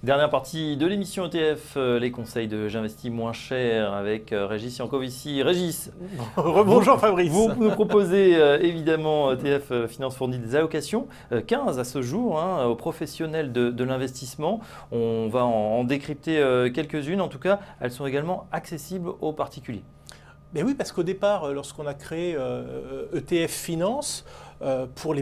Dernière partie de l'émission ETF, les conseils de J'investis moins cher avec Régis Yankovici. Régis, Rebonjour Fabrice. vous nous proposez évidemment ETF Finance fournit des allocations, 15 à ce jour, aux professionnels de l'investissement. On va en décrypter quelques-unes. En tout cas, elles sont également accessibles aux particuliers. Mais oui, parce qu'au départ, lorsqu'on a créé ETF Finance, pour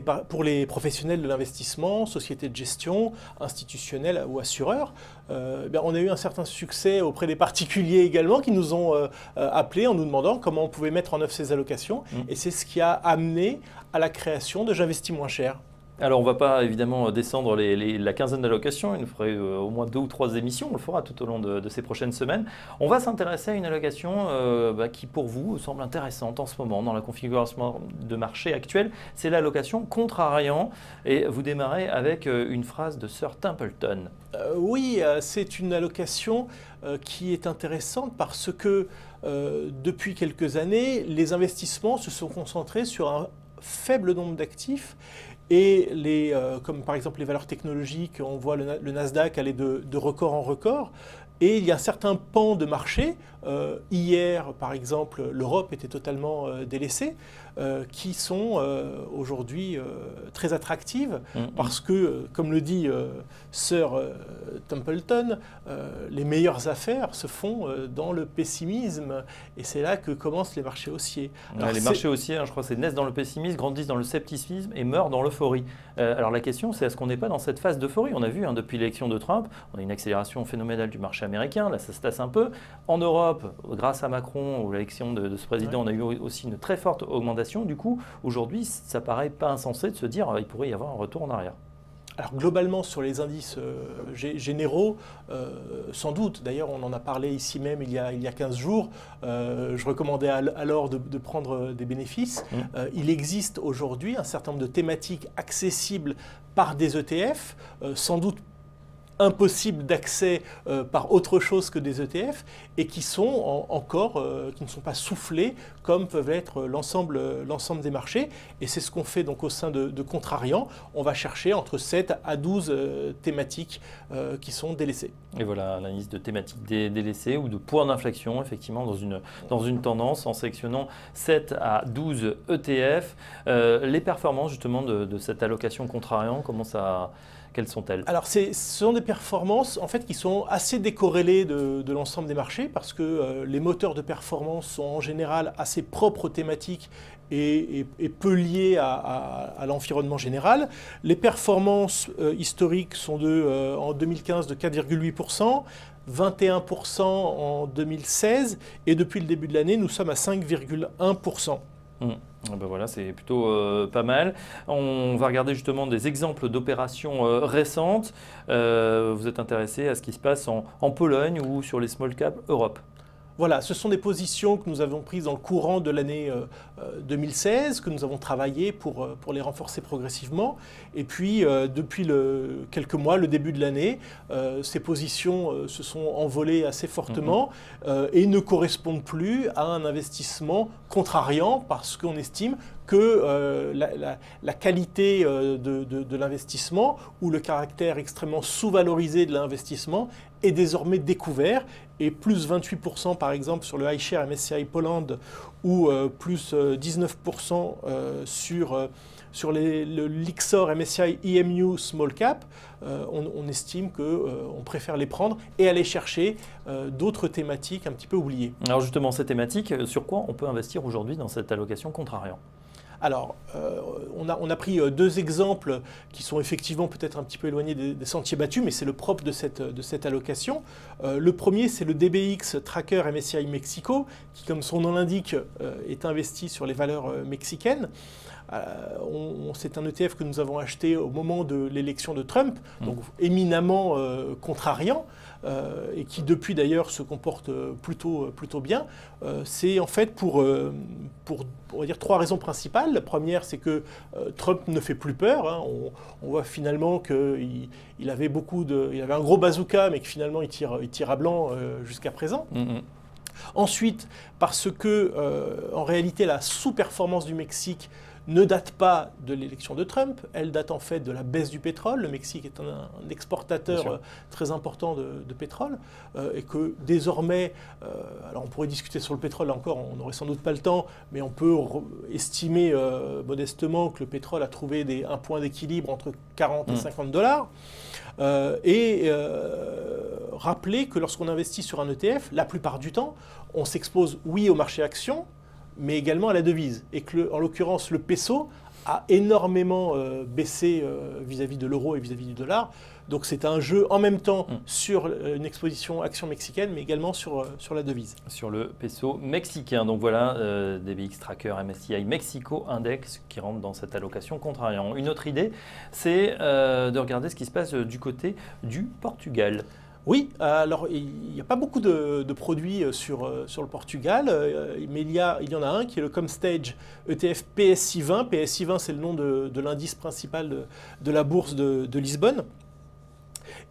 les professionnels de l'investissement, sociétés de gestion, institutionnels ou assureurs, on a eu un certain succès auprès des particuliers également qui nous ont appelés en nous demandant comment on pouvait mettre en œuvre ces allocations. Et c'est ce qui a amené à la création de J'investis moins cher. Alors, on ne va pas évidemment descendre la quinzaine d'allocations, il nous ferait au moins 2 ou 3 émissions, on le fera tout au long de ces prochaines semaines. On va s'intéresser à une allocation qui, pour vous, semble intéressante en ce moment dans la configuration de marché actuelle. C'est l'allocation Contrariant et vous démarrez avec une phrase de Sir Templeton. Oui, c'est une allocation qui est intéressante parce que depuis quelques années, les investissements se sont concentrés sur un faible nombre d'actifs. Et comme par exemple les valeurs technologiques, on voit le Nasdaq aller de record en record. Et il y a un certain pan de marché, hier par exemple l'Europe était totalement délaissée, qui sont aujourd'hui très attractives parce que, comme le dit Sir Templeton, les meilleures affaires se font dans le pessimisme et c'est là que commencent les marchés haussiers. Alors, les marchés haussiers, je crois que c'est naissent dans le pessimisme, grandissent dans le scepticisme et meurent dans l'euphorie. Alors la question c'est est-ce qu'on n'est pas dans cette phase d'euphorie? On a vu depuis l'élection de Trump, on a une accélération phénoménale du marché américain, là ça se tasse un peu. En Europe, grâce à Macron ou l'élection de ce président, on a eu aussi une très forte augmentation. Du coup, aujourd'hui, ça paraît pas insensé de se dire qu'il pourrait y avoir un retour en arrière. Alors globalement sur les indices généraux, sans doute, d'ailleurs on en a parlé ici même il y a 15 jours, je recommandais alors de prendre des bénéfices. Il existe aujourd'hui un certain nombre de thématiques accessibles par des ETF, sans doute impossible d'accès par autre chose que des ETF et qui sont qui ne sont pas soufflés comme peuvent être l'ensemble des marchés. Et c'est ce qu'on fait donc au sein de Contrariant. On va chercher entre 7 à 12 thématiques qui sont délaissées. Et voilà la liste de thématiques délaissées ou de points d'inflexion, effectivement, dans une tendance en sélectionnant 7 à 12 ETF. Les performances justement de cette allocation Contrariant, quelles sont-elles? Alors, ce sont des performances en fait, qui sont assez décorrélées de l'ensemble des marchés parce que les moteurs de performance sont en général assez propres aux thématiques et peu liés à l'environnement général. Les performances historiques sont en 2015 de 4,8%, 21% en 2016 et depuis le début de l'année, nous sommes à 5,1%. Ben voilà, c'est plutôt pas mal. On va regarder justement des exemples d'opérations récentes. Vous êtes intéressé à ce qui se passe en Pologne ou sur les small cap Europe? Voilà, ce sont des positions que nous avons prises dans le courant de l'année 2016, que nous avons travaillé pour les renforcer progressivement. Et puis, depuis quelques mois, le début de l'année, ces positions se sont envolées assez fortement et ne correspondent plus à un investissement contrariant parce qu'on estime que la qualité de l'investissement ou le caractère extrêmement sous-valorisé de l'investissement est désormais découvert et plus 28% par exemple sur le iShares MSCI Poland ou plus 19% sur le Lyxor MSCI EMU Small Cap, on estime qu'on préfère les prendre et aller chercher d'autres thématiques un petit peu oubliées. Alors justement, ces thématiques, sur quoi on peut investir aujourd'hui dans cette allocation Contrariant? Alors, on a pris deux exemples qui sont effectivement peut-être un petit peu éloignés des sentiers battus, mais c'est le propre de cette allocation. Le premier, c'est le DBX Tracker MSCI Mexico, qui, comme son nom l'indique, est investi sur les valeurs mexicaines. C'est un ETF que nous avons acheté au moment de l'élection de Trump, donc éminemment contrariant, et qui depuis d'ailleurs se comporte plutôt bien. C'est en fait pour on va dire 3 raisons principales. La première, c'est que Trump ne fait plus peur. On voit finalement qu'il avait un gros bazooka, mais que finalement il tire à blanc jusqu'à présent. Ensuite, parce que en réalité la sous-performance du Mexique ne date pas de l'élection de Trump, elle date en fait de la baisse du pétrole. Le Mexique est un exportateur très important de pétrole et que désormais, alors on pourrait discuter sur le pétrole encore, on n'aurait sans doute pas le temps, mais on peut estimer modestement que le pétrole a trouvé un point d'équilibre entre 40 et 50 dollars. Rappeler que lorsqu'on investit sur un ETF, la plupart du temps, on s'expose, oui, au marché action, mais également à la devise. Et que, en l'occurrence, le peso a énormément baissé vis-à-vis de l'euro et vis-à-vis du dollar. Donc c'est un jeu en même temps sur une exposition action mexicaine, mais également sur la devise. Sur le peso mexicain. Donc voilà, DBX Tracker MSCI Mexico Index qui rentre dans cette allocation contrariant. Une autre idée, c'est de regarder ce qui se passe du côté du Portugal. Oui, alors il n'y a pas beaucoup de produits sur le Portugal, mais il y en a un qui est le Comstage ETF PSI 20. PSI 20, c'est le nom de l'indice principal de la bourse de Lisbonne.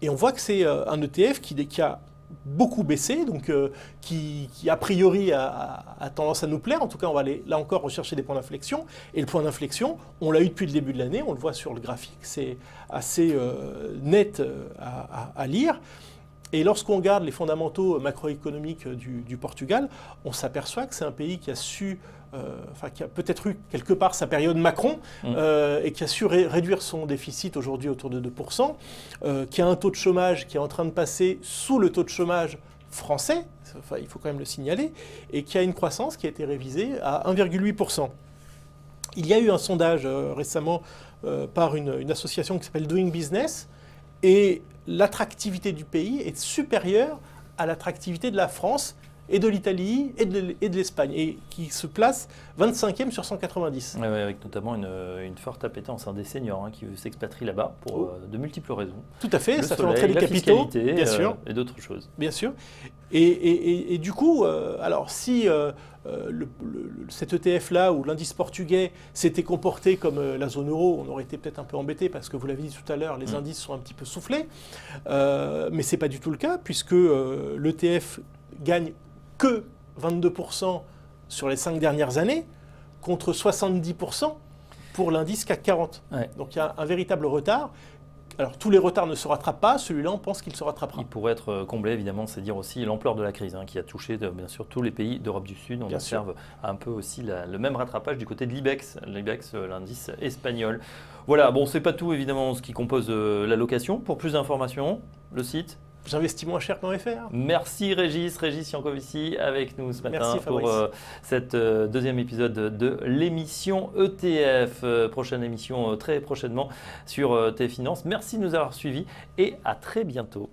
Et on voit que c'est un ETF qui a beaucoup baissé, donc qui a priori a tendance à nous plaire. En tout cas, on va aller là encore rechercher des points d'inflexion. Et le point d'inflexion, on l'a eu depuis le début de l'année, on le voit sur le graphique, c'est assez net à lire. Et lorsqu'on regarde les fondamentaux macroéconomiques du Portugal, on s'aperçoit que c'est un pays qui a su, qui a peut-être eu quelque part sa période Macron, et qui a su réduire son déficit aujourd'hui autour de 2%, qui a un taux de chômage qui est en train de passer sous le taux de chômage français, il faut quand même le signaler, et qui a une croissance qui a été révisée à 1,8%. Il y a eu un sondage récemment par une association qui s'appelle Doing Business, et l'attractivité du pays est supérieure à l'attractivité de la France et de l'Italie et de l'Espagne, et qui se place 25e sur 190. Ouais, avec notamment une forte appétence des seniors qui s'expatrient là-bas pour de multiples raisons. Tout à fait, ça fait entrer les capitaux, bien sûr, et d'autres choses. Bien sûr. Et du coup, alors si cet ETF-là ou l'indice portugais s'était comporté comme la zone euro, on aurait été peut-être un peu embêté parce que vous l'avez dit tout à l'heure, les indices sont un petit peu soufflés. Mais ce n'est pas du tout le cas puisque l'ETF gagne que 22% sur les 5 dernières années contre 70% pour l'indice CAC 40. Ouais. Donc il y a un véritable retard. Alors tous les retards ne se rattrapent pas, celui-là on pense qu'il se rattrapera. Il pourrait être comblé évidemment, c'est dire aussi l'ampleur de la crise qui a touché bien sûr tous les pays d'Europe du Sud. On observe un peu aussi le même rattrapage du côté de l'IBEX, l'indice espagnol. Voilà, bon c'est pas tout évidemment ce qui compose l'allocation. Pour plus d'informations, le site J'investis moins cher.fr. Merci Régis Jancovici avec nous ce matin pour cette deuxième épisode de l'émission ETF. Prochaine émission très prochainement sur tes finances. Merci de nous avoir suivis et à très bientôt.